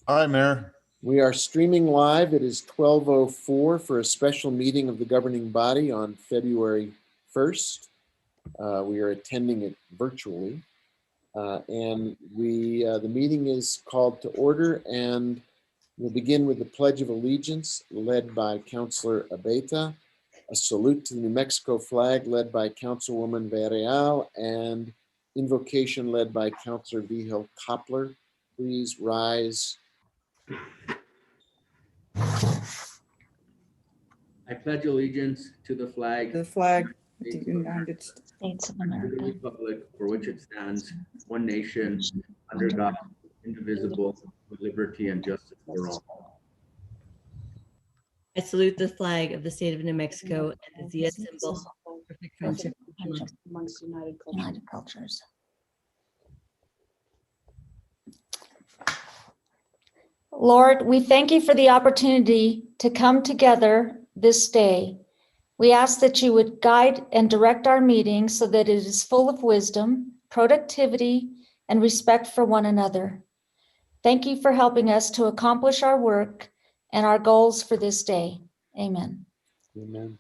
Hi, Mayor. We are streaming live. It is 12:04 for a special meeting of the governing body on February 1st. We are attending it virtually. The meeting is called to order, and we'll begin with the Pledge of Allegiance led by Councilor Abeyta, a salute to the New Mexico flag led by Councilwoman Villarreal, and invocation led by Councilor Vigil Koppler. Please rise. I pledge allegiance to the flag The flag of the United States of and to the America, republic for which it stands, one nation, under God, indivisible, with liberty and justice for all. I salute the flag of the state of New Mexico as the symbol of perfect friendship amongst United Cultures. Lord, we thank you for the opportunity to come together this day. We ask that you would guide and direct our meeting so that it is full of wisdom, productivity, and respect for one another. Thank you for helping us to accomplish our work and our goals for this day. Amen. Amen.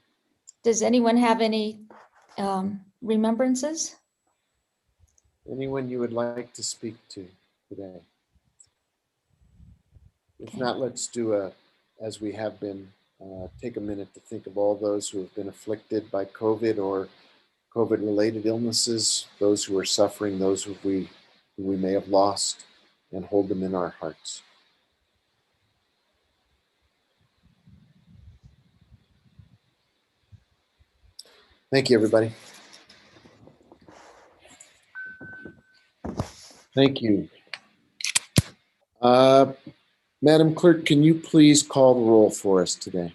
Does anyone have any remembrances? Anyone you would like to speak to today? If Okay. not, let's do as we have been, take a minute to think of all those who have been afflicted by COVID or COVID-related illnesses, those who are suffering, those who we may have lost, and hold them in our hearts. Thank you, everybody. Thank you. Madam Clerk, can you please call the roll for us today?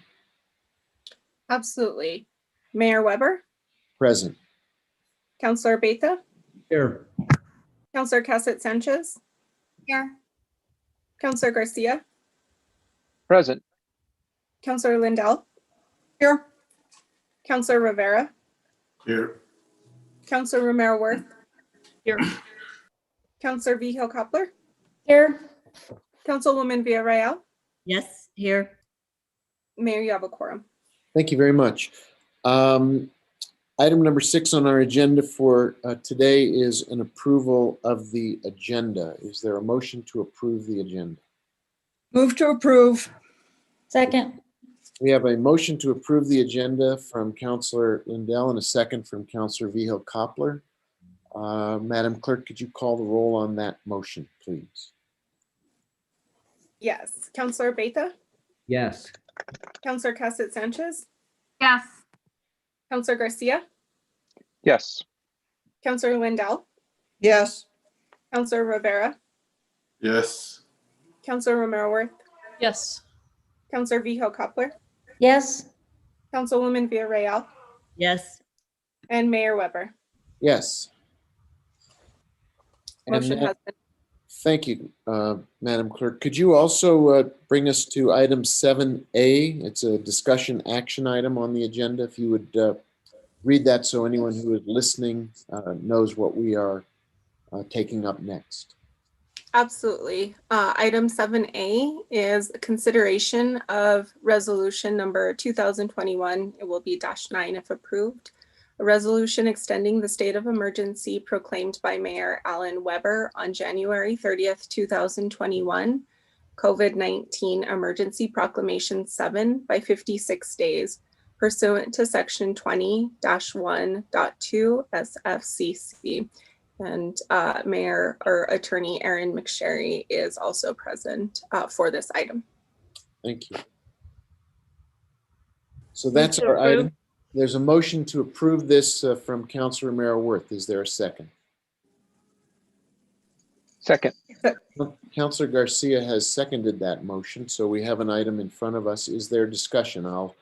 Absolutely. Mayor Weber, Present. Councilor Abeyta, Here. Councilor Cassett Sanchez. Here. Councilor Garcia, Present. Councilor Lindell. Here. Councilor Rivera, Here. Councilor Romero Worth. Here. Councilor Vigil Koppler, Here. Councilwoman Villarreal. Yes, here. Mayor, you have a quorum. Thank you very much. Item number 6 on our agenda for today is an approval of the agenda. Is there a motion to approve the agenda? Move to approve. Second. We have a motion to approve the agenda from Councilor Lindell and a second from Councilor Vigil Koppler. Madam Clerk, could you call the roll on that motion, please? Yes. Councilor Abeyta, Yes. Councilor Cassett Sanchez, Yes. Councilor Garcia, Yes. Councilor Lindell, Yes. Councilor Rivera, Yes. Councilor Romero Worth, Yes. Councilor Vigil Koppler, Yes. Councilwoman Villarreal, Yes. and Mayor Weber. Yes. And Motion has been. thank you, Madam Clerk. Could you also bring us to item 7A? It's a discussion action item on the agenda. If you would read that so anyone who is listening knows what we are taking up next. Absolutely. Item 7A is consideration of resolution number 2021. It will be -9 if approved. A resolution extending the state of emergency proclaimed by Mayor Alan Weber on January 30th, 2021. COVID-19 Emergency Proclamation 7 by 56 days pursuant to Section 20-1.2 SFCC. And Mayor or Attorney Aaron McSherry is also present for this item. Thank you. So that's our item. There's a motion to approve this from Councilor Romero Worth. Is there a second? Second. Councilor Garcia has seconded that motion, so we have an item in front of us. Is there discussion? I'll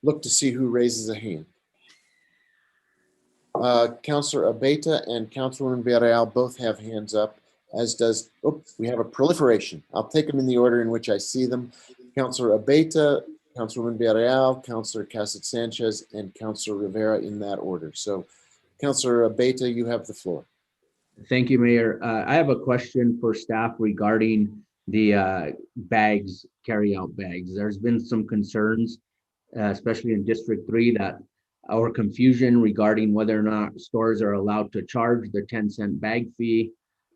look to see who raises a hand. Councilor Abeyta and Councilwoman Villarreal both have hands up, as does, we have a proliferation. I'll take them in the order in which I see them. Councilor Abeyta, Councilwoman Villarreal, Councilor Cassett Sanchez, and Councilor Rivera in that order. So Councilor Abeyta, you have the floor. Thank you, Mayor. I have a question for staff regarding bags, carry-out bags. There's been some concerns, especially in District 3, that our confusion regarding whether or not stores are allowed to charge the 10-cent bag fee.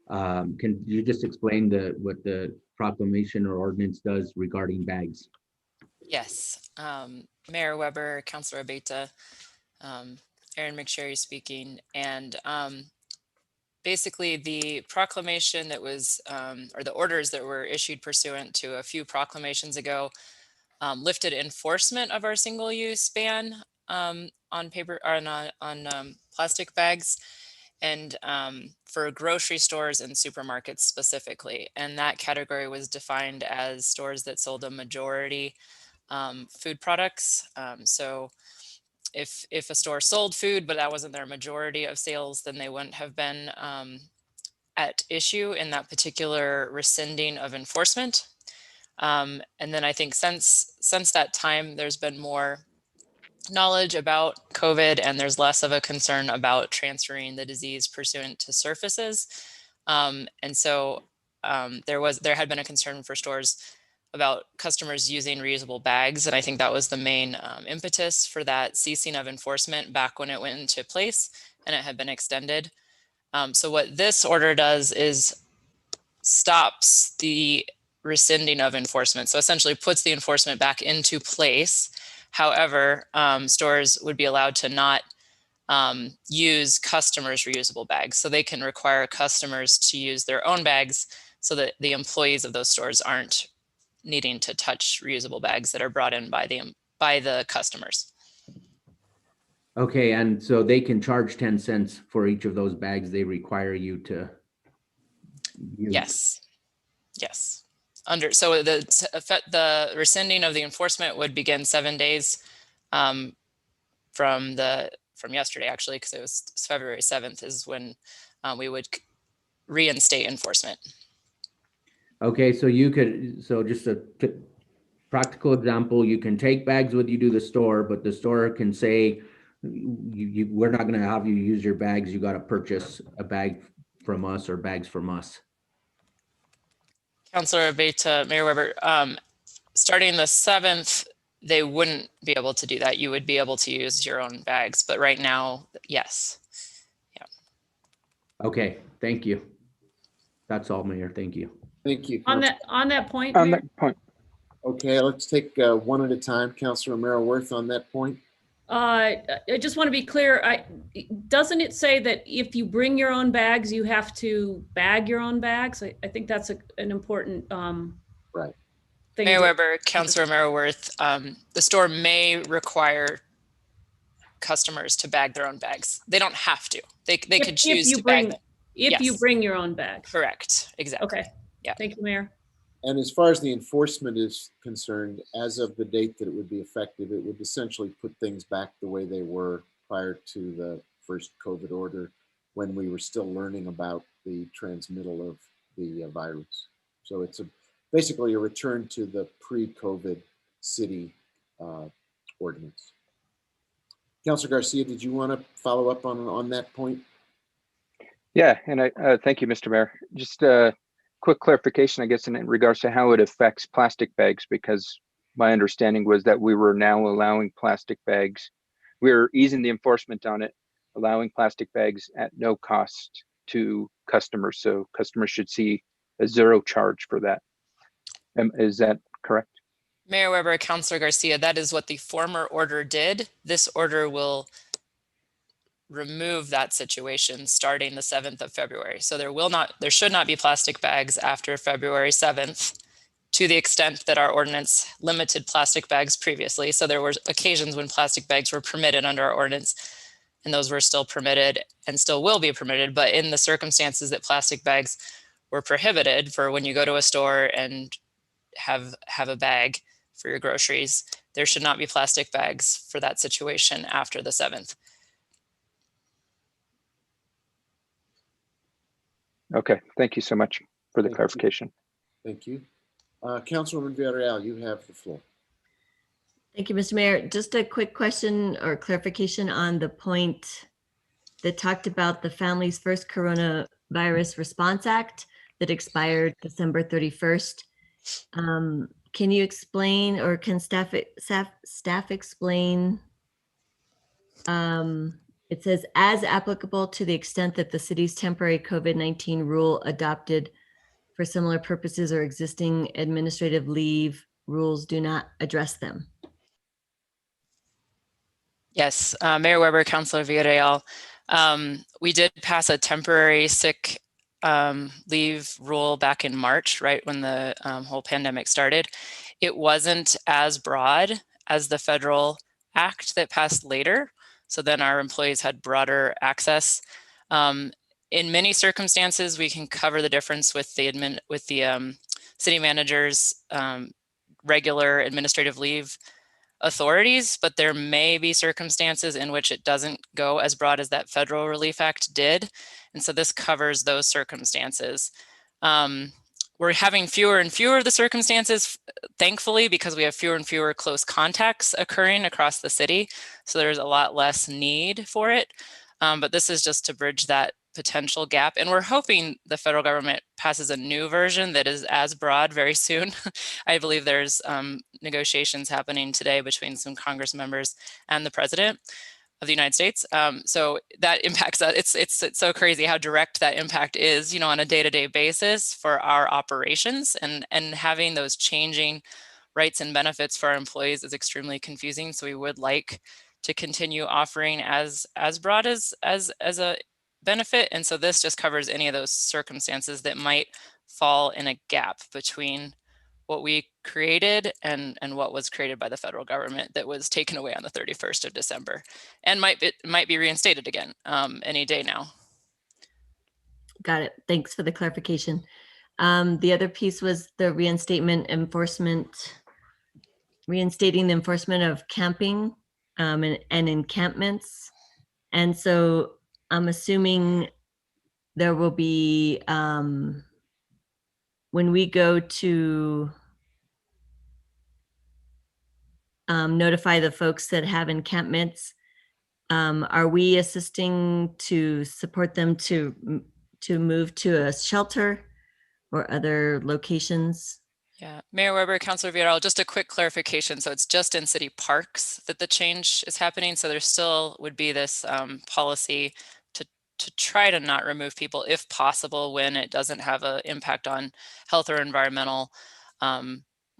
Can you just explain what the proclamation or ordinance does regarding bags? Yes, Mayor Weber, Councilor Abeyta, Aaron McSherry speaking, and basically the proclamation that was, or the orders that were issued pursuant to a few proclamations ago, lifted enforcement of our single-use ban on paper, on plastic bags, and for grocery stores and supermarkets specifically. And that category was defined as stores that sold a majority food products. So if a store sold food, but that wasn't their majority of sales, then they wouldn't have been at issue in that particular rescinding of enforcement. And then I think since that time, there's been more knowledge about COVID, and there's less of a concern about transferring the disease pursuant to surfaces. And so there had been a concern for stores about customers using reusable bags. And I think that was the main impetus for that ceasing of enforcement back when it went into place and it had been extended. So what this order does is stops the rescinding of enforcement. So essentially puts the enforcement back into place. However, stores would be allowed to not use customers' reusable bags. So they can require customers to use their own bags so that the employees of those stores aren't needing to touch reusable bags that are brought in by the customers. Okay, and so they can charge 10 cents for each of those bags they require you to use. Yes. So the rescinding of the enforcement would begin 7 days from yesterday, actually, because it was February 7th is when we would reinstate enforcement. Okay, so just a practical example, you can take bags with you to the store, but the store can say, we're not going to have you use your bags. You got to purchase a bag from us or bags from us. Councilor Abeyta, Mayor Weber, starting the 7th, they wouldn't be able to do that. You would be able to use your own bags, but right now, yes. Yeah. Okay, thank you. That's all, Mayor. Thank you. Thank you. On Council. that point, On Mayor? that point, Okay, let's take one at a time. Councilor Merrill-Worth on that point. I just want to be clear. Doesn't it say that if you bring your own bags, you have to bag your own bags? I think that's an important Right. thing. Mayor Weber, Councilor Merrill-Worth, the store may require customers to bag their own bags. They don't have to. They could choose to bag them. If you Yes. bring your own bags. Correct. Exactly. Okay. Yeah. Thank you, Mayor. And as far as the enforcement is concerned, as of the date that it would be effective, it would essentially put things back the way they were prior to the first COVID order, when we were still learning about the transmittal of the virus. So it's basically a return to the pre-COVID city ordinance. Councilor Garcia, did you want to follow up on that point? yeah, and I thank you, Mr. Mayor. Just quick clarification, I guess, in regards to how it affects plastic bags, because my understanding was that we were now allowing plastic bags. We were easing the enforcement on it, allowing plastic bags at no cost to customers. So customers should see a zero charge for that. Is that correct? Mayor Weber, Councilor Garcia, that is what the former order did. This order will remove that situation starting the 7th of February. So there should not be plastic bags after February 7th, to the extent that our ordinance limited plastic bags previously. So there were occasions when plastic bags were permitted under our ordinance, and those were still permitted and still will be permitted. But in the circumstances that plastic bags were prohibited, for when you go to a store and have a bag for your groceries, there should not be plastic bags for that situation after the 7th. Okay, thank you so much for the Thank you. clarification. Thank you. Councilwoman Villarreal, you have the floor. Thank you, Mr. Mayor. Just a quick question or clarification on the point that talked about the Families First Coronavirus Response Act. that expired December 31st. Can you explain, or can staff explain? It says, as applicable to the extent that the city's temporary COVID-19 rule adopted for similar purposes or existing administrative leave rules do not address them. Yes, Mayor Weber, Councilor Villarreal. We did pass a temporary sick leave rule back in March, right when the whole pandemic started. It wasn't as broad as the federal act that passed later. So then our employees had broader access. In many circumstances, we can cover the difference with the city manager's regular administrative leave authorities, but there may be circumstances in which it doesn't go as broad as that Federal Relief Act did. And so this covers those circumstances. We're having fewer and fewer of the circumstances, thankfully, because we have fewer and fewer close contacts occurring across the city. So there's a lot less need for it. But this is just to bridge that potential gap. And we're hoping the federal government passes a new version that is as broad very soon. I believe there's negotiations happening today between some Congress members and the president of the United States. So that impacts us. It's so crazy how direct that impact is, you know, on a day-to-day basis for our operations, and having those changing rights and benefits for our employees is extremely confusing. So we would like to continue offering as broad as a benefit. And so this just covers any of those circumstances that might fall in a gap between what we created and what was created by the federal government that was taken away on the 31st of December and might be reinstated again any day now. Got it. Thanks for the clarification. The other piece was the reinstating the enforcement of camping and encampments. And so I'm assuming there will be, when we go to notify the folks that have encampments, are we assisting to support them to move to a shelter or other locations? Yeah, Mayor Weber, Councilor Villarreal, just a quick clarification. So it's just in city parks that the change is happening. So there still would be this policy to try to not remove people if possible when it doesn't have an impact on health or environmental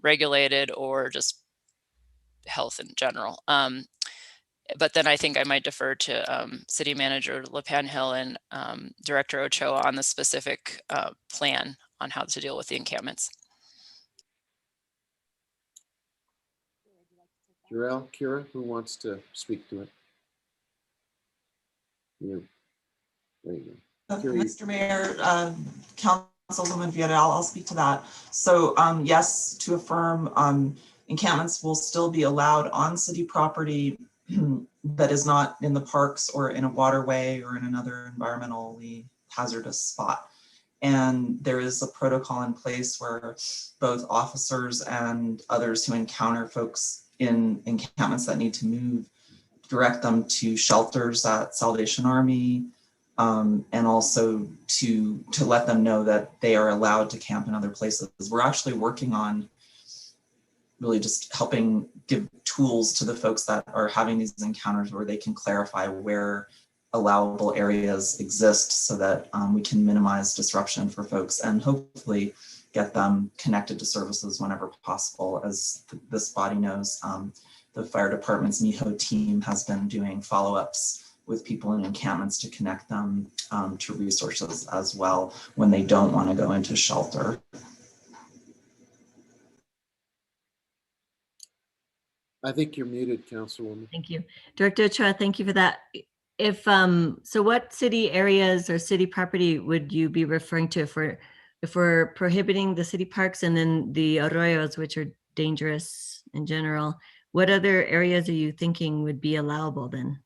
regulated or just health in general. But then I think I might defer to City Manager LaPanhill and Director Ochoa on the specific plan on how to deal with the encampments. Jarrell, Kira, who wants to speak to it? Yeah. There you go. Kira, Mr. Mayor, Councilwoman Villarreal, I'll speak to that. So yes, to affirm, encampments will still be allowed on city property that is not in the parks or in a waterway or in another environmentally hazardous spot. And there is a protocol in place where both officers and others who encounter folks in encampments that need to move, direct them to shelters at Salvation Army, and also to let them know that they are allowed to camp in other places. We're actually working on really just helping give tools to the folks that are having these encounters where they can clarify where allowable areas exist so that we can minimize disruption for folks and hopefully get them connected to services whenever possible. As this body knows, the fire department's NEHO team has been doing follow-ups with people in encampments to connect them to resources as well when they don't want to go into shelter. I think you're muted, Councilwoman. Thank you. Director Ochoa, thank you for that. If so what city areas or city property would you be referring to if we're prohibiting the city parks and then the arroyos, which are dangerous in general? What other areas are you thinking would be allowable then?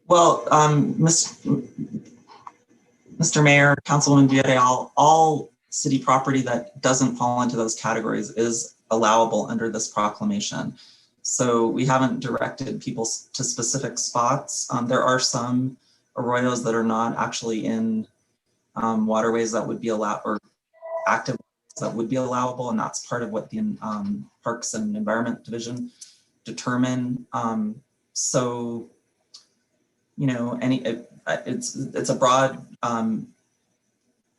Well, Mr. Mayor, Councilwoman Villarreal, all city property that doesn't fall into those categories is allowable under this proclamation. So we haven't directed people to specific spots. There are some arroyos that are not actually in waterways that would be allowed, or active that would be allowable, and that's part of what the Parks and Environment Division determine. So, you know, it's a broad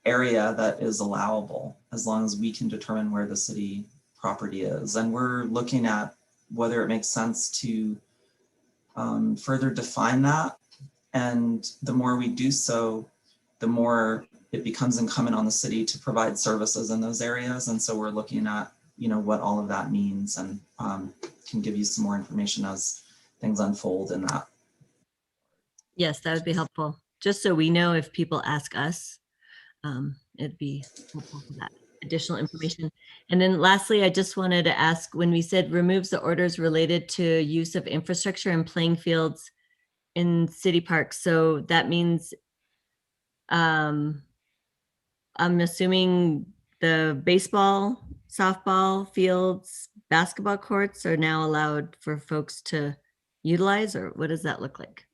area that is allowable as long as we can determine where the city property is. And we're looking at whether it makes sense to further define that. And the more we do so, the more it becomes incumbent on the city to provide services in those areas. And so we're looking at, you know, what all of that means, and can give you some more information as things unfold in that. Yes, that would be helpful. Just so we know if people ask us, it'd be helpful for that additional information. And then lastly, I just wanted to ask, when we said removes the orders related to use of infrastructure and playing fields in city parks. So that means, I'm assuming the baseball, softball fields, basketball courts are now allowed for folks to utilize, or what does that look like?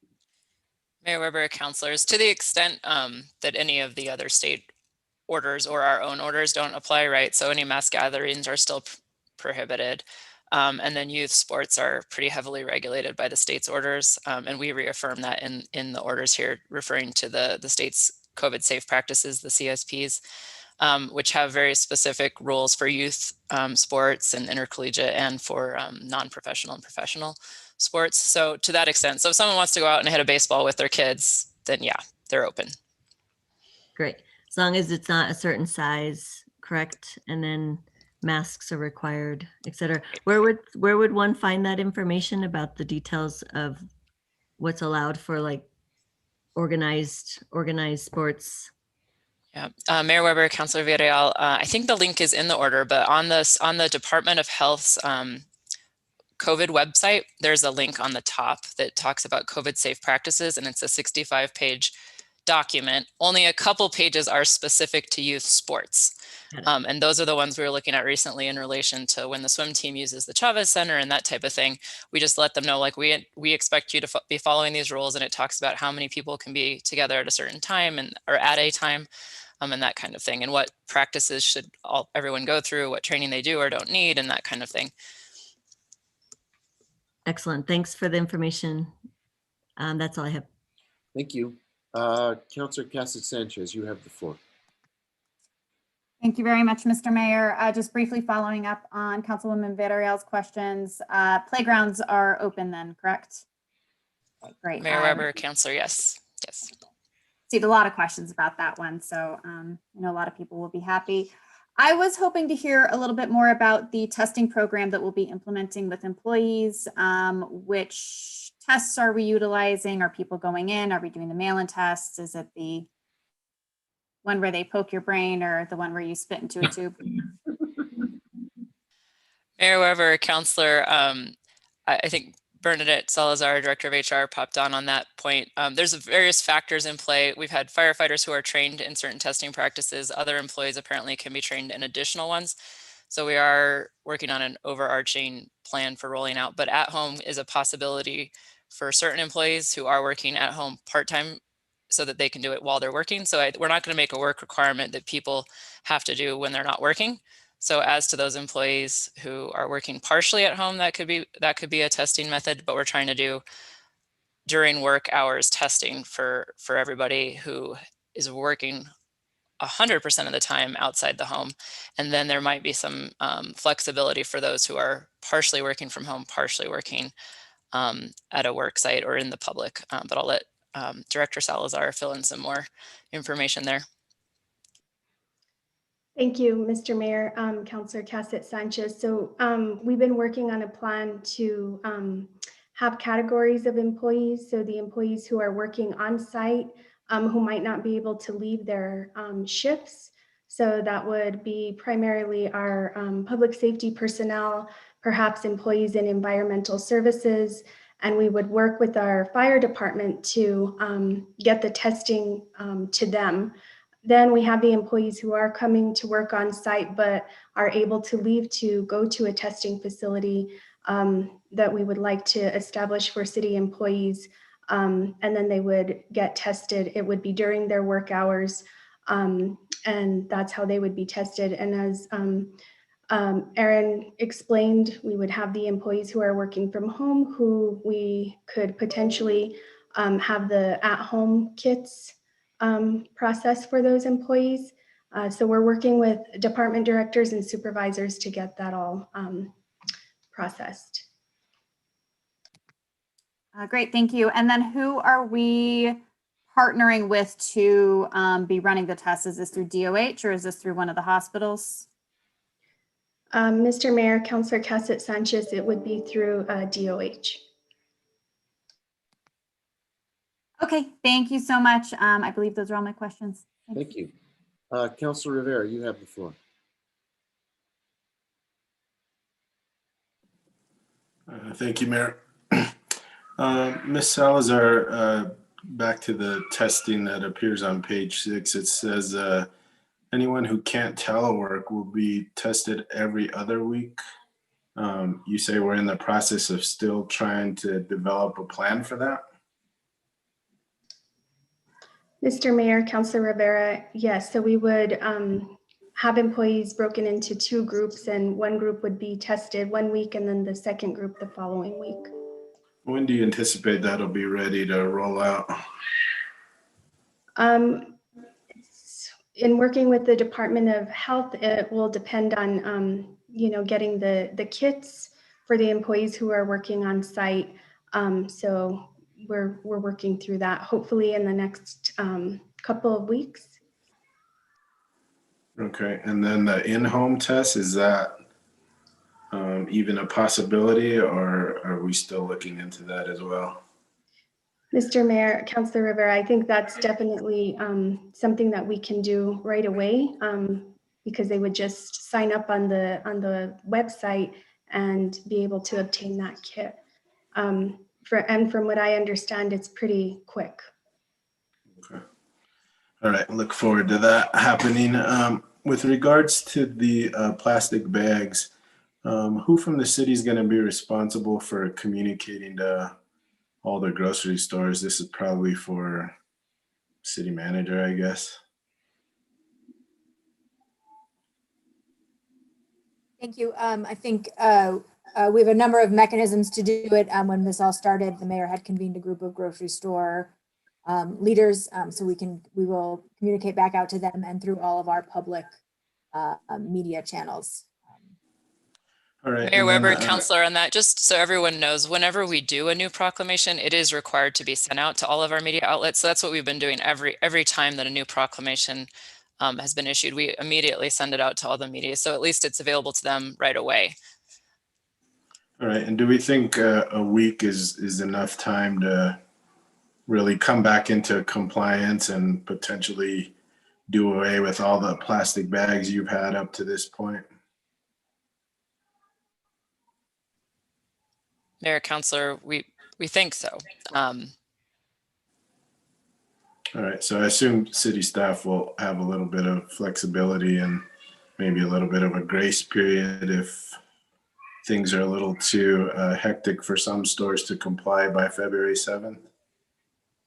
Mayor Weber, councilors, to the extent that any of the other state orders or our own orders don't apply, right? So any mass gatherings are still prohibited. And then youth sports are pretty heavily regulated by the state's orders. And we reaffirm that in the orders here, referring to the state's COVID safe practices, the CSPs, which have very specific rules for youth sports and intercollegiate and for non-professional and professional sports. So to that extent, so if someone wants to go out and hit a baseball with their kids, then yeah, they're open. Great. As long as it's not a certain size, correct? And then masks are required, et cetera. Where would one find that information about the details of what's allowed for like organized sports? Yeah, Mayor Weber, Councilor Villarreal, I think the link is in the order, but on the Department of Health's COVID website, there's a link on the top that talks about COVID safe practices, and it's a 65-page document. Only a couple pages are specific to youth sports. And those are the ones we were looking at recently in relation to when the swim team uses the Chavez Center and that type of thing. We just let them know, like, we expect you to be following these rules, and it talks about how many people can be together at a certain time or at a time, and that kind of thing, and what practices should everyone go through, what training they do or don't need, and that kind of thing. Excellent. Thanks for the information. That's all I have. Thank you. Councilor Cassett Sanchez, you have the floor. Thank you very much, Mr. Mayor. Just briefly following up on Councilwoman Villarreal's questions. Playgrounds are open then, correct? Okay, great. Mayor Weber, Councilor, yes. Yes. Received a lot of questions about that one, so I know a lot of people will be happy. I was hoping to hear a little bit more about the testing program that we'll be implementing with employees. Which tests are we utilizing? Are people going in? Are we doing the mail-in tests? Is it the one where they poke your brain, or the one where you spit into a tube? Mayor Weber, Councilor, I think Bernadette Salazar, Director of HR, popped on that point. There's various factors in play. We've had firefighters who are trained in certain testing practices. Other employees apparently can be trained in additional ones. So we are working on an overarching plan for rolling out, but at home is a possibility for certain employees who are working at home part-time so that they can do it while they're working. So we're not going to make a work requirement that people have to do when they're not working. So as to those employees who are working partially at home, that could be a testing method, but we're trying to do during work hours testing for everybody who is working 100% of the time outside the home. And then there might be some flexibility for those who are partially working from home, partially working at a work site or in the public. But I'll let Director Salazar fill in some more information there. Thank you, Mr. Mayor, Councilor Cassett Sanchez. So we've been working on a plan to have categories of employees. So the employees who are working on site, who might not be able to leave their shifts. So that would be primarily our public safety personnel, perhaps employees in environmental services, and we would work with our fire department to get the testing to them. Then we have the employees who are coming to work on site, but are able to leave to go to a testing facility that we would like to establish for city employees. And then they would get tested. It would be during their work hours. And that's how they would be tested. And as Aaron explained, we would have the employees who are working from home who we could potentially have the at-home kits process for those employees. So we're working with department directors and supervisors to get that all processed. Great, thank you. And then who are we partnering with to be running the tests? Is this through DOH or is this through one of the hospitals? Mr. Mayor, Councilor Cassett Sanchez, it would be through DOH. Okay, thank you so much. I believe those are all my questions. Thank you. Councilor Rivera, you have the floor. Thank you, Mayor. Ms. Salazar, back to the testing that appears on page 6. It says anyone who can't telework will be tested every other week. You say we're in the process of still trying to develop a plan for that? Mr. Mayor, Councilor Rivera, yes. So we would have employees broken into 2 groups, and one group would be tested 1 week and then the second group the following week. When do you anticipate that'll be ready to roll out? In working with the Department of Health, it will depend on, getting the kits for the employees who are working on site. So we're working through that, hopefully in the next couple of weeks. Okay, and then the in-home test, is that even a possibility, or are we still looking into that as well? Mr. Mayor, Councilor Rivera, I think that's definitely something that we can do right away because they would just sign up on the website and be able to obtain that kit. And from what I understand, it's pretty quick. Okay. All right, look forward to that happening. With regards to the plastic bags, who from the city is going to be responsible for communicating to all the grocery stores? This is probably for city manager, I guess. Thank you. I think we have a number of mechanisms to do it. When this all started, the mayor had convened a group of grocery store leaders, so we will communicate back out to them and through all of our public media channels. All right. Mayor Weber, Councilor, on that, just so everyone knows, whenever we do a new proclamation, it is required to be sent out to all of our media outlets. So that's what we've been doing every time that a new proclamation has been issued. We immediately send it out to all the media, so at least it's available to them right away. All right, and do we think a week is enough time to really come back into compliance and potentially do away with all the plastic bags you've had up to this point? Mayor, Councilor, we think so. All right, so I assume city staff will have a little bit of flexibility and maybe a little bit of a grace period if things are a little too hectic for some stores to comply by February 7th.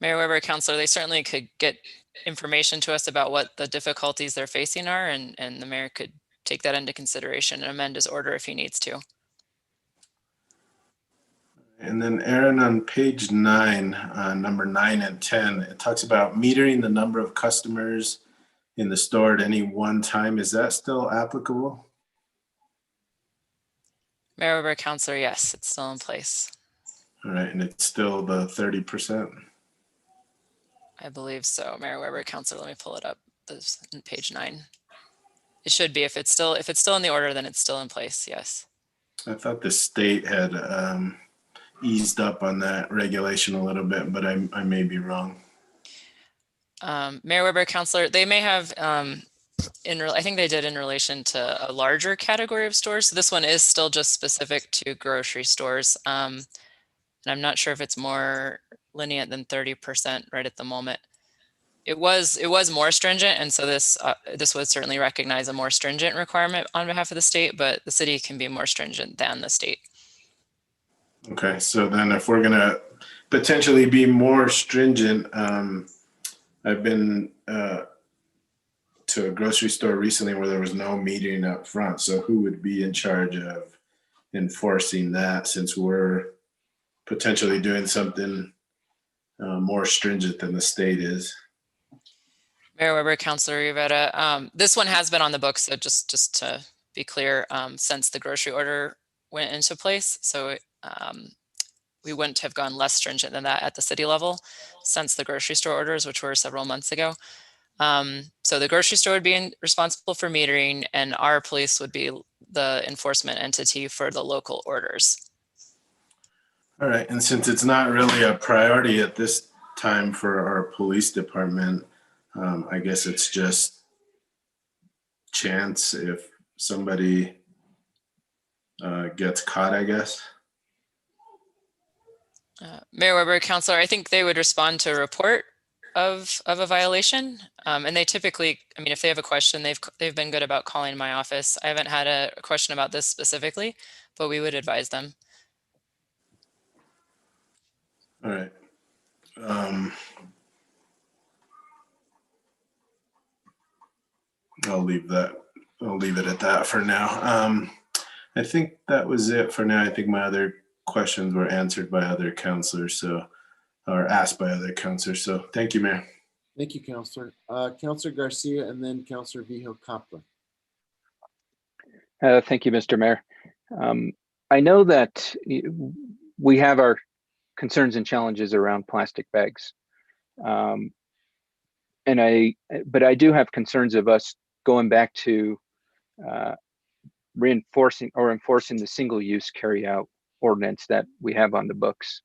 Mayor Weber, Councilor, they certainly could get information to us about what the difficulties they're facing are, and the mayor could take that into consideration and amend his order if he needs to. And then Aaron, on page 9, number 9 and 10, it talks about metering the number of customers in the store at any one time. Is that still applicable? Mayor Weber, Councilor, yes, it's still in place. All right, and it's still the 30%? I believe so. Mayor Weber, Councilor, let me pull it up. This is page 9. It should be. If it's still in the order, then it's still in place. Yes. I thought the state had eased up on that regulation a little bit, but I may be wrong. Mayor Weber, Councilor, they may have, I think they did in relation to a larger category of stores. So this one is still just specific to grocery stores. And I'm not sure if it's more lenient than 30% right at the moment. It was more stringent, and so this would certainly recognize a more stringent requirement on behalf of the state, but the city can be more stringent than the state. Okay, so then if we're gonna potentially be more stringent, I've been to a grocery store recently where there was no metering up front. So who would be in charge of enforcing that, since we're potentially doing something more stringent than the state is? Mayor Weber, Councilor Rivera. This one has been on the books, so just to be clear, since the grocery order went into place. So we wouldn't have gone less stringent than that at the city level since the grocery store orders, which were several months ago. So the grocery store would be responsible for metering, and our police would be the enforcement entity for the local orders. All right, and since it's not really a priority at this time for our police department, I guess it's just chance if somebody gets caught, I guess. Mayor Weber, Councilor, I think they would respond to a report of a violation. And they typically, I mean, if they have a question, they've been good about calling my office. I haven't had a question about this specifically, but we would advise them. All right. I'll leave it at that for now. I think that was it for now. I think my other questions were answered by other counselors, or asked by other counselors. So thank you, Mayor. Thank you, Counselor. Counselor Garcia and then Counselor Vigil Kaplan. Thank you, Mr. Mayor. I know that we have our concerns and challenges around plastic bags. But I do have concerns of us going back to reinforcing or enforcing the single-use carry-out ordinance that we have on the books.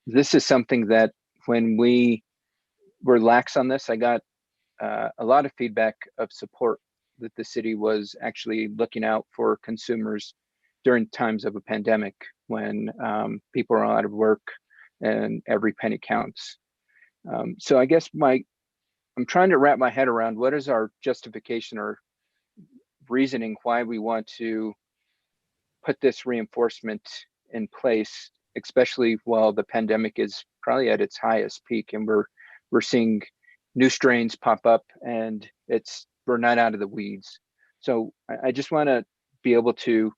This is something that when we were lax on this, I got a lot of feedback of support that the city was actually looking out for consumers during times of a pandemic when people are out of work and every penny counts. So I guess I'm trying to wrap my head around what is our justification or reasoning why we want to put this reinforcement in place, especially while the pandemic is probably at its highest peak and we're seeing new strains pop up and we're not out of the weeds. So I just want to be able to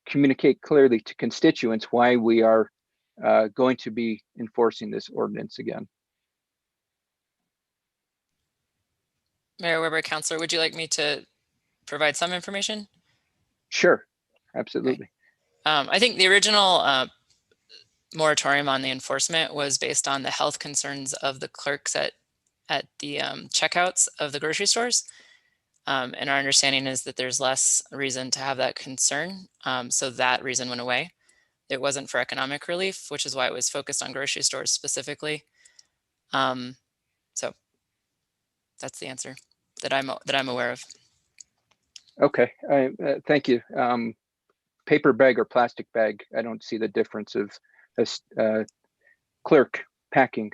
communicate clearly to constituents why we are going to be enforcing this ordinance again. Mayor Weber, Councilor, would you like me to provide some information? Sure, absolutely. I think the original moratorium on the enforcement was based on the health concerns of the clerks at the checkouts of the grocery stores. And our understanding is that there's less reason to have that concern. So that reason went away. It wasn't for economic relief, which is why it was focused on grocery stores specifically. So that's the answer that I'm aware of. Okay, thank you. Paper bag or plastic bag, I don't see the difference of clerk packing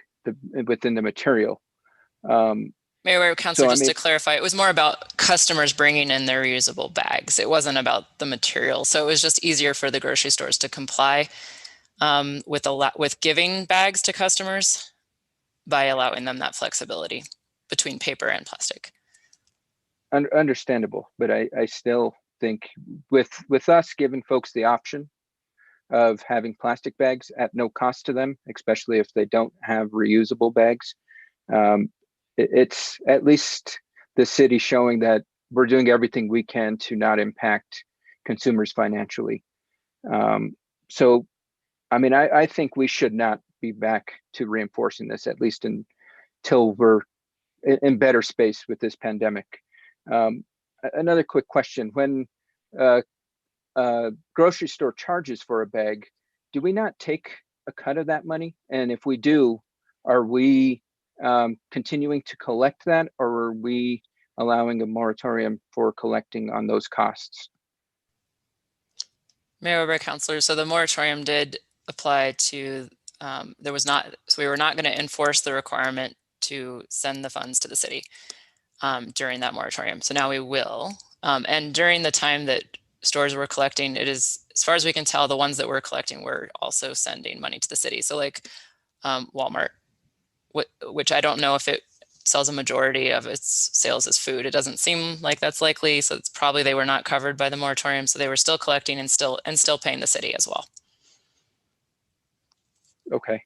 within the material. Mayor, Councilor, just to clarify, it was more about customers bringing in their reusable bags. It wasn't about the material. So it was just easier for the grocery stores to comply with giving bags to customers by allowing them that flexibility between paper and plastic. Understandable, but I still think with us giving folks the option of having plastic bags at no cost to them, especially if they don't have reusable bags, it's at least the city showing that we're doing everything we can to not impact consumers financially. So, I mean, I think we should not be back to reinforcing this, at least until we're in better space with this pandemic. Another quick question: when grocery store charges for a bag, do we not take a cut of that money? And if we do, are we continuing to collect that, or are we allowing a moratorium for collecting on those costs? Mayor Weber, Councilor, so the moratorium did apply to, so we were not going to enforce the requirement to send the funds to the city during that moratorium. So now we will. And during the time that stores were collecting, it is, as far as we can tell, the ones that we're collecting were also sending money to the city. So like Walmart, which I don't know if it sells a majority of its sales as food. It doesn't seem like that's likely, so it's probably they were not covered by the moratorium, so they were still collecting and still paying the city as well. Okay,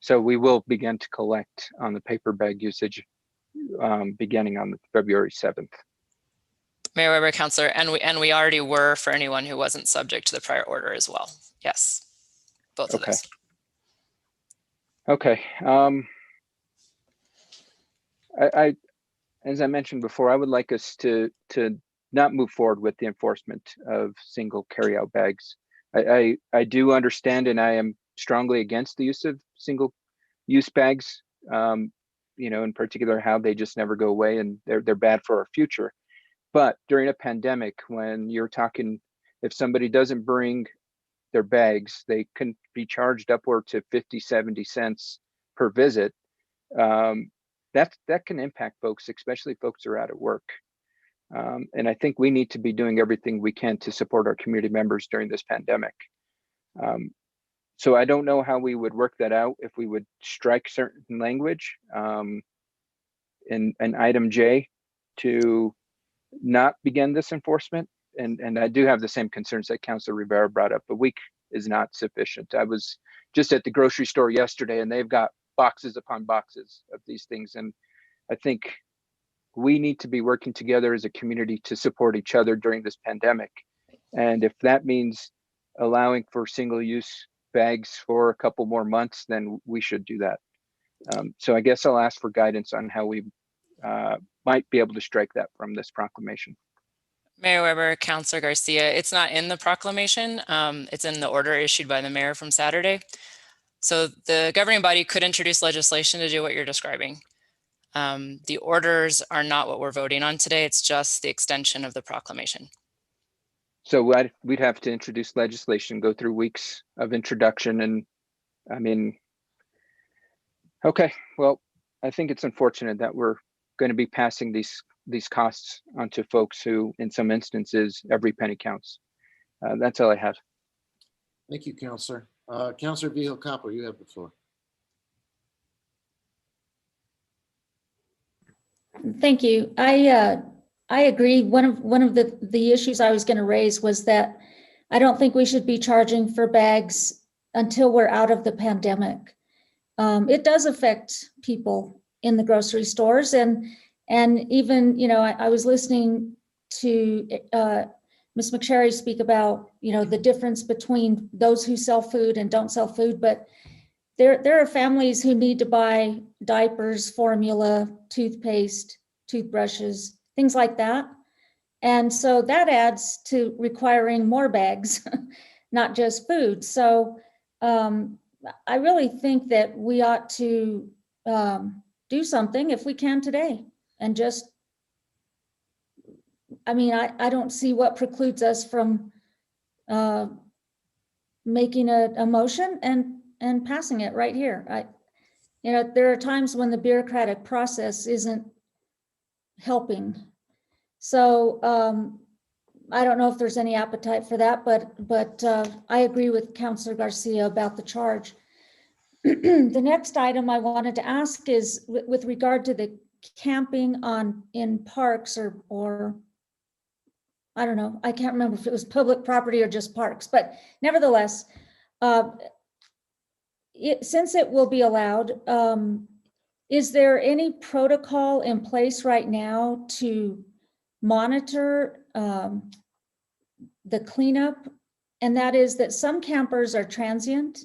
so we will begin to collect on the paper bag usage beginning on February 7th. Mayor Weber, Councilor, and we already were for anyone who wasn't subject to the prior order as well. Yes, both of those. Okay. As I mentioned before, I would like us to not move forward with the enforcement of single carryout bags. I do understand, and I am strongly against the use of single use bags. You know, in particular, how they just never go away, and they're bad for our future. But during a pandemic, when you're talking, if somebody doesn't bring their bags, they can be charged upward to 50, 70 cents per visit. That can impact folks, especially folks who are out of work. And I think we need to be doing everything we can to support our community members during this pandemic. So I don't know how we would work that out, if we would strike certain language in item J to not begin this enforcement. And I do have the same concerns that Councilor Rivera brought up. A week is not sufficient. I was just at the grocery store yesterday, and they've got boxes upon boxes of these things. And I think we need to be working together as a community to support each other during this pandemic. And if that means allowing for single-use bags for a couple more months, then we should do that. So I guess I'll ask for guidance on how we might be able to strike that from this proclamation. Mayor Weber, Councilor Garcia, it's not in the proclamation. It's in the order issued by the mayor from Saturday. So the governing body could introduce legislation to do what you're describing. The orders are not what we're voting on today. It's just the extension of the proclamation. So we'd have to introduce legislation, go through weeks of introduction. And I mean, okay, well, I think it's unfortunate that we're going to be passing these costs onto folks who, in some instances, every penny counts. That's all I have. Thank you, Councilor. Councilor Vihel Copper, you have the floor. Thank you. I agree. One of the issues I was going to raise was that I don't think we should be charging for bags until we're out of the pandemic. It does affect people in the grocery stores, and even, you know, I was listening to Ms. McSherry speak about, you know, the difference between those who sell food and don't sell food, but there are families who need to buy diapers, formula, toothpaste, toothbrushes, things like that. And so that adds to requiring more bags, not just food. So I really think that we ought to do something if we can today, and just, I mean, I don't see what precludes us from making a motion and passing it right here. You know, there are times when the bureaucratic process isn't helping. So I don't know if there's any appetite for that, but I agree with Councilor Garcia about the charge. The next item I wanted to ask is with regard to the camping in parks or I don't know, I can't remember if it was public property or just parks, but nevertheless, since it will be allowed, is there any protocol in place right now to monitor the cleanup? And that is that some campers are transient,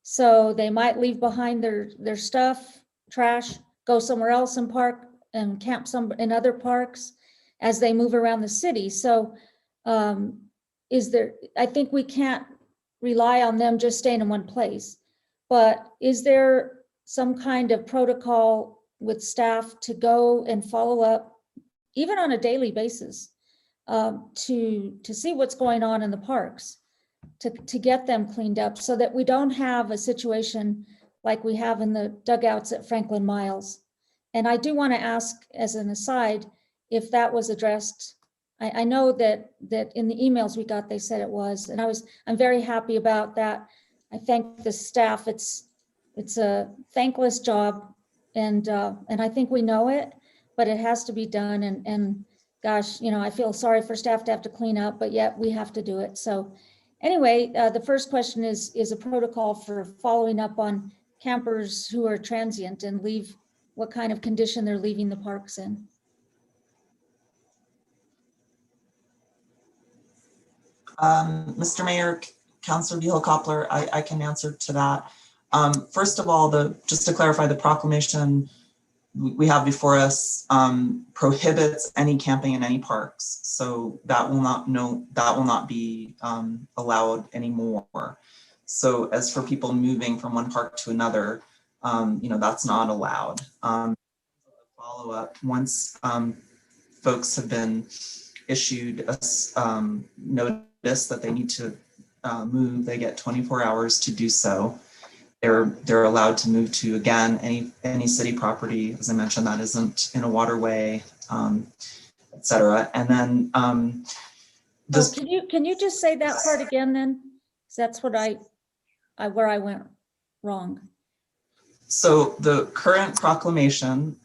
so they might leave behind their stuff, trash, go somewhere else and park and camp in other parks as they move around the city. So I think we can't rely on them just staying in one place, but is there some kind of protocol with staff to go and follow up, even on a daily basis, to see what's going on in the parks, to get them cleaned up so that we don't have a situation like we have in the dugouts at Franklin Miles? And I do want to ask, as an aside, if that was addressed. I know that in the emails we got, they said it was, and I'm very happy about that. I thank the staff. It's a thankless job, and I think we know it, but it has to be done. And gosh, you know, I feel sorry for staff to have to clean up, but yet we have to do it. So anyway, the first question is a protocol for following up on campers who are transient and leave, what kind of condition they're leaving the parks in. Mr. Mayor, Councilor Vihel-Coppler, I can answer to that. First of all, just to clarify, the proclamation we have before us prohibits any camping in any parks. So that will not be allowed anymore. So as for people moving from one park to another, you know, that's not allowed. Follow up once folks have been issued a notice that they need to move, they get 24 hours to do so. They're allowed to move to, again, any city property, as I mentioned, that isn't in a waterway, et cetera. And then can you just say that part again then? 'Cause that's what where I went wrong. So the current proclamation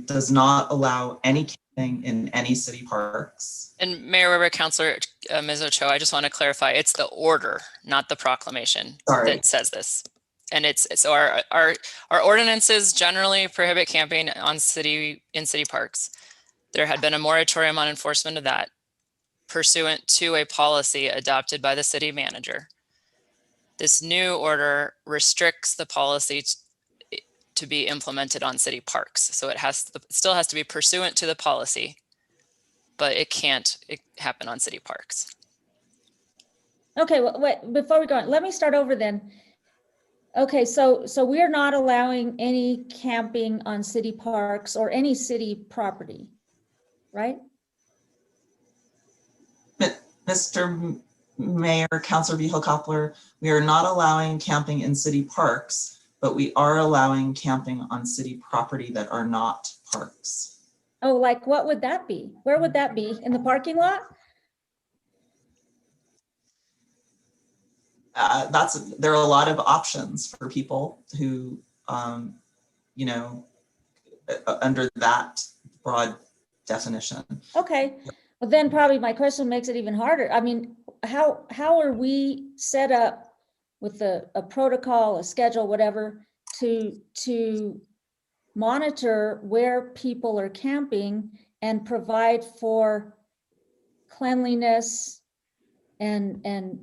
does not allow any camping in any city parks. And Mayor Weber, Councilor Ms. Ochoa, I just want to clarify, it's the order, not the proclamation that says this. And so our ordinances generally prohibit camping in city parks. There had been a moratorium on enforcement of that pursuant to a policy adopted by the city manager. This new order restricts the policy to be implemented on city parks. So it still has to be pursuant to the policy, but it can't happen on city parks. Okay, well, wait, before we go on, let me start over then. Okay, so we are not allowing any camping on city parks or any city property, right? Mr. Mayor, Councilor Vihel-Coppler, we are not allowing camping in city parks, but we are allowing camping on city property that are not parks. Oh, like what would that be? Where would that be? In the parking lot? There are a lot of options for people who, you know, under that broad definition. Okay, well then probably my question makes it even harder. I mean, how are we set up with a protocol, a schedule, whatever, to monitor where people are camping and provide for cleanliness and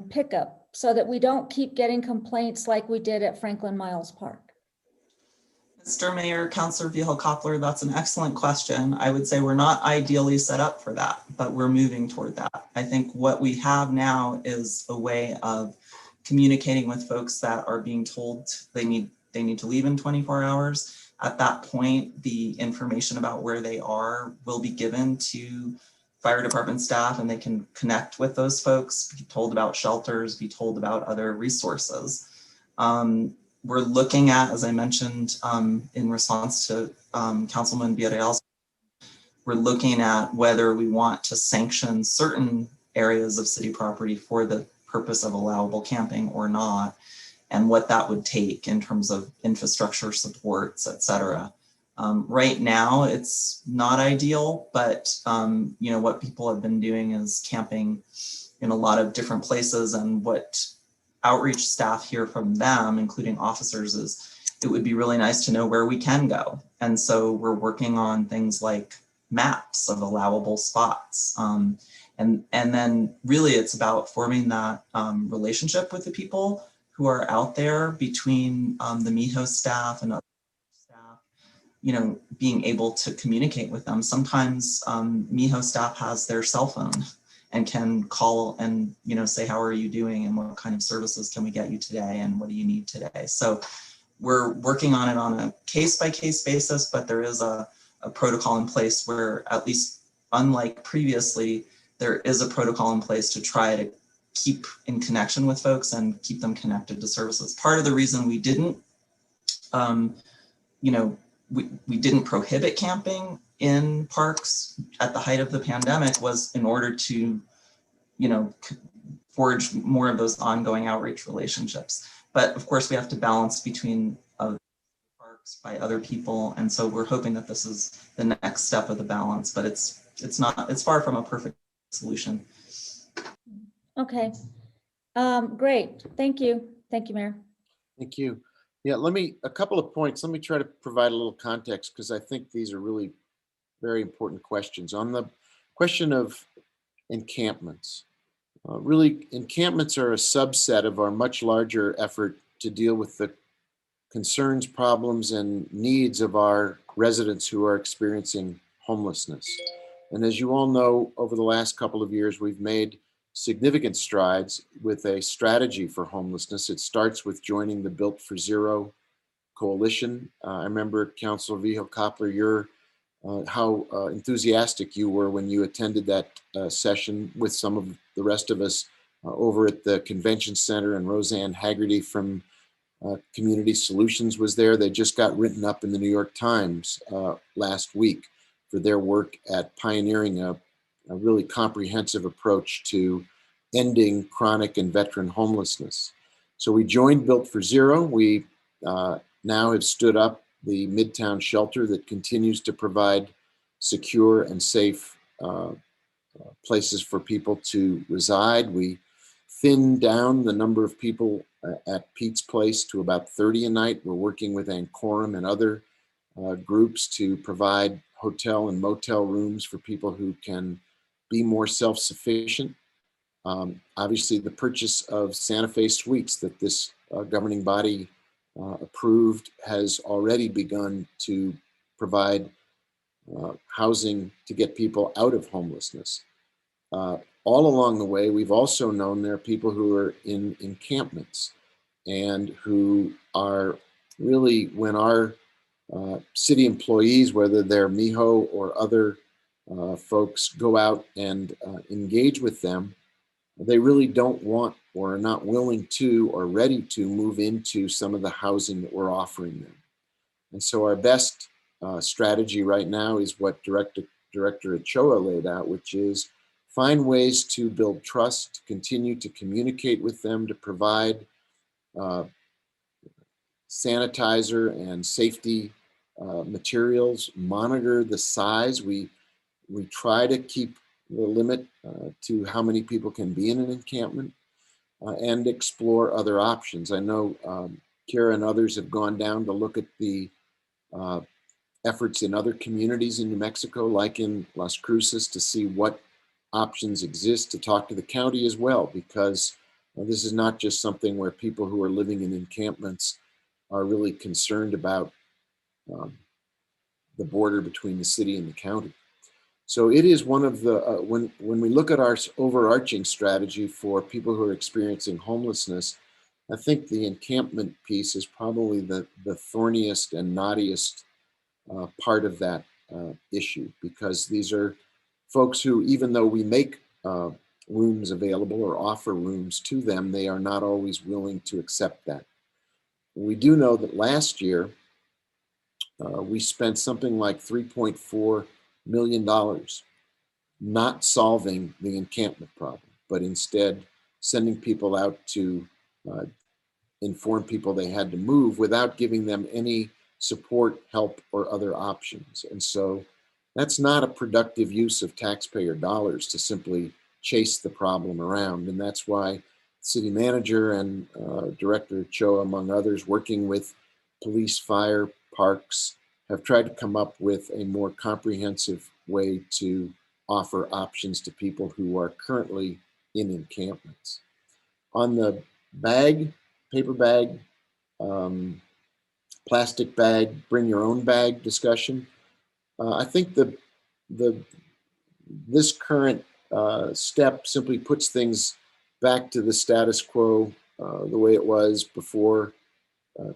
pickup, so that we don't keep getting complaints like we did at Franklin Miles Park? Mr. Mayor, Councilor Vihel-Coppler, that's an excellent question. I would say we're not ideally set up for that, but we're moving toward that. I think what we have now is a way of communicating with folks that are being told they need to leave in 24 hours. At that point, the information about where they are will be given to fire department staff, and they can connect with those folks, be told about shelters, be told about other resources. We're looking at, as I mentioned, in response to Councilman Villarreal's, we're looking at whether we want to sanction certain areas of city property for the purpose of allowable camping or not, and what that would take in terms of infrastructure supports, et cetera. Right now, it's not ideal, but you know, what people have been doing is camping in a lot of different places, and what outreach staff hear from them, including officers, is it would be really nice to know where we can go. And so we're working on things like maps of allowable spots. And then really it's about forming that relationship with the people who are out there between the MIHO staff and other staff, you know, being able to communicate with them. Sometimes MIHO staff has their cell phone and can call and, you know, say, how are you doing and what kind of services can we get you today and what do you need today? So we're working on it on a case-by-case basis, but there is a protocol in place where, at least unlike previously, there is a protocol in place to try to keep in connection with folks and keep them connected to services. Part of the reason we didn't, you know, we didn't prohibit camping in parks at the height of the pandemic was in order to, you know, forge more of those ongoing outreach relationships. But of course we have to balance between park parks by other people. And so we're hoping that this is the next step of the balance, but it's far from a perfect solution. Okay. Great. Thank you. Thank you, Mayor. Thank you. Yeah, a couple of points. Let me try to provide a little context because I think these are really very important questions. On the question of encampments, really encampments are a subset of our much larger effort to deal with the concerns, problems, and needs of our residents who are experiencing homelessness. And as you all know, over the last couple of years, we've made significant strides with a strategy for homelessness. It starts with joining the Built for Zero coalition. I remember Councilor Vigil Koppler, how enthusiastic you were when you attended that session with some of the rest of us over at the convention center, and Roseanne Haggerty from Community Solutions was there. They just got written up in the New York Times last week for their work at pioneering a really comprehensive approach to ending chronic and veteran homelessness. So we joined Built for Zero. We now have stood up the Midtown shelter that continues to provide secure and safe places for people to reside. We thinned down the number of people at Pete's Place to about 30 a night. We're working with Ancorum and other groups to provide hotel and motel rooms for people who can be more self-sufficient. Obviously, the purchase of Santa Fe Suites that this governing body approved has already begun to provide housing to get people out of homelessness. All along the way, we've also known there are people who are in encampments and who are really, when our city employees, whether they're MIHO or other folks, go out and engage with them, they really don't want or are not willing to or ready to move into some of the housing that we're offering them. And so our best strategy right now is what Director Ochoa laid out, which is find ways to build trust, to continue to communicate with them, to provide sanitizer and safety materials, monitor the size. We try to keep the limit to how many people can be in an encampment and explore other options. I know Kira and others have gone down to look at the efforts in other communities in New Mexico, like in Las Cruces, to see what options exist, to talk to the county as well, because this is not just something where people who are living in encampments are really concerned about the border between the city and the county. So it is one of the, when we look at our overarching strategy for people who are experiencing homelessness, I think the encampment piece is probably the thorniest and knottiest part of that issue, because these are folks who, even though we make rooms available or offer rooms to them, they are not always willing to accept that. We do know that last year, we spent something like $3.4 million not solving the encampment problem, but instead sending people out to inform people they had to move without giving them any support, help, or other options. And so that's not a productive use of taxpayer dollars to simply chase the problem around. And that's why city manager and Director Ochoa, among others, working with police, fire, parks, have tried to come up with a more comprehensive way to offer options to people who are currently in encampments. On the bag, paper bag, plastic bag, bring your own bag discussion, I think this current step simply puts things back to the status quo the way it was before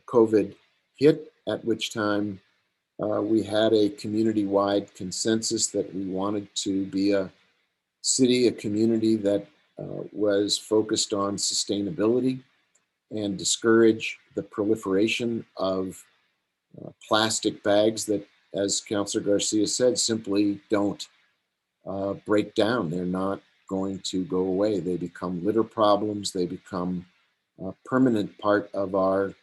COVID hit, at which time we had a community-wide consensus that we wanted to be a city, a community that was focused on sustainability and discourage the proliferation of plastic bags that, as Councilor Garcia said, simply don't break down. They're not going to go away. They become litter problems. They become a permanent part of our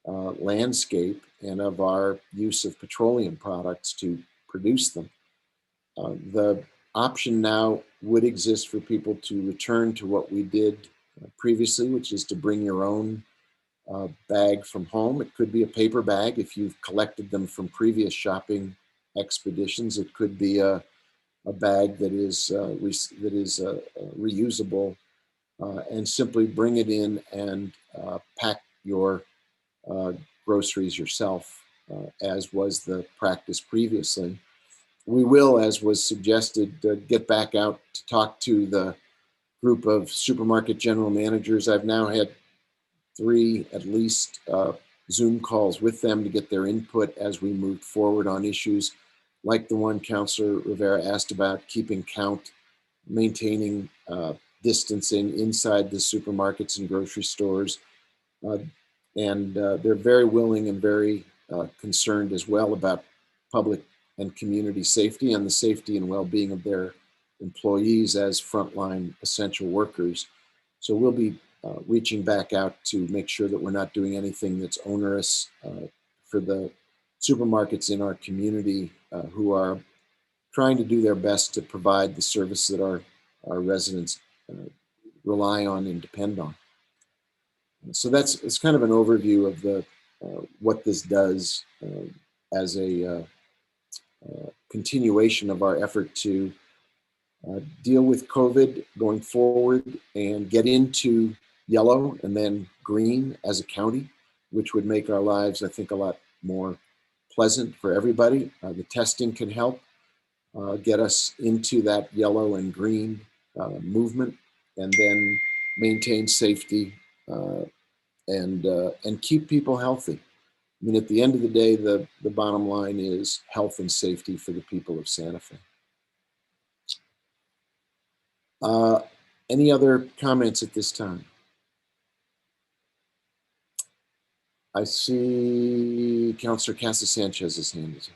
landscape and of our use of petroleum products to produce them. The option now would exist for people to return to what we did previously, which is to bring your own bag from home. It could be a paper bag if you've collected them from previous shopping expeditions. It could be a bag that is reusable, and simply bring it in and pack your groceries yourself, as was the practice previously. We will, as was suggested, get back out to talk to the group of supermarket general managers. I've now had 3 at least Zoom calls with them to get their input as we move forward on issues like the one Councilor Rivera asked about, keeping count, maintaining distancing inside the supermarkets and grocery stores. And they're very willing and very concerned as well about public and community safety and the safety and well-being of their employees as frontline essential workers. So we'll be reaching back out to make sure that we're not doing anything that's onerous for the supermarkets in our community who are trying to do their best to provide the service that our residents rely on and depend on. So it's kind of an overview of the what this does as a continuation of our effort to deal with COVID going forward and get into yellow and then green as a county, which would make our lives, I think, a lot more pleasant for everybody. The testing can help get us into that yellow and green movement, and then maintain safety and keep people healthy. I mean, at the end of the day, the bottom line is health and safety for the people of Santa Fe. Any other comments at this time? I see Councilor Casa Sanchez's hand is up.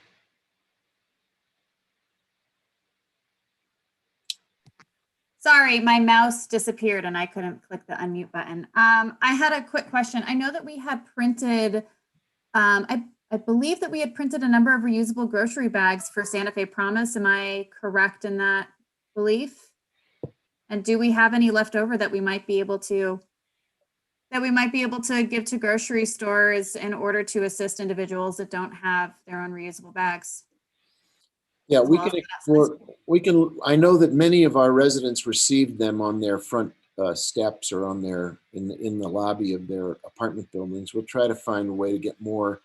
Sorry, my mouse disappeared and I couldn't click the unmute button. I had a quick question. I know that we had printed, I believe that we had printed a number of reusable grocery bags for Santa Fe Promise. Am I correct in that belief? And do we have any left over that we might be able to give to grocery stores in order to assist individuals that don't have their own reusable bags? Yeah, we can explore. I know that many of our residents received them on their front steps or on their in the lobby of their apartment buildings. We'll try to find a way to get more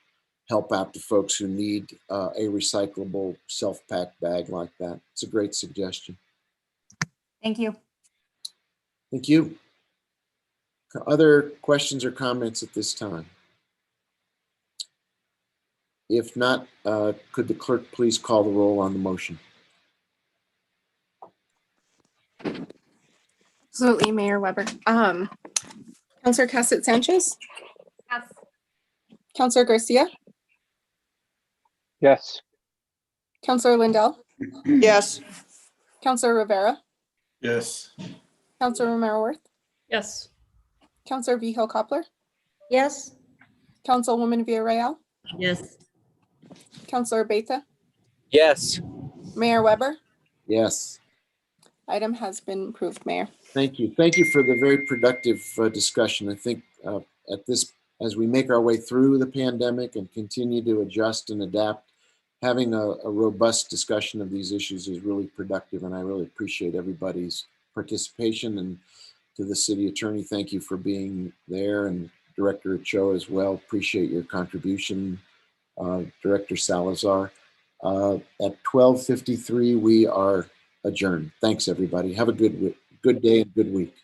help out to folks who need a recyclable self-pack bag like that. It's a great suggestion. Thank you. Thank you. Other questions or comments at this time? If not, could the clerk please call the roll on the motion? Absolutely, Mayor Weber. Councilor Cassett Sanchez? Yes. Councilor Garcia? Yes. Councilor Lindell? Yes. Councilor Rivera? Yes. Councilor Romero-Worth? Yes. Councilor Vigil Koppler? Yes. Councilwoman Villarreal? Yes. Councilor Beta? Yes. Mayor Weber? Yes. Item has been approved, Mayor. Thank you. Thank you for the very productive discussion. I think as we make our way through the pandemic and continue to adjust and adapt, having a robust discussion of these issues is really productive, and I really appreciate everybody's participation. And to the city attorney, thank you for being there, and Director Ochoa as well. Appreciate your contribution, Director Salazar. At 12:53, we are adjourned. Thanks, everybody. Have a good day and good week.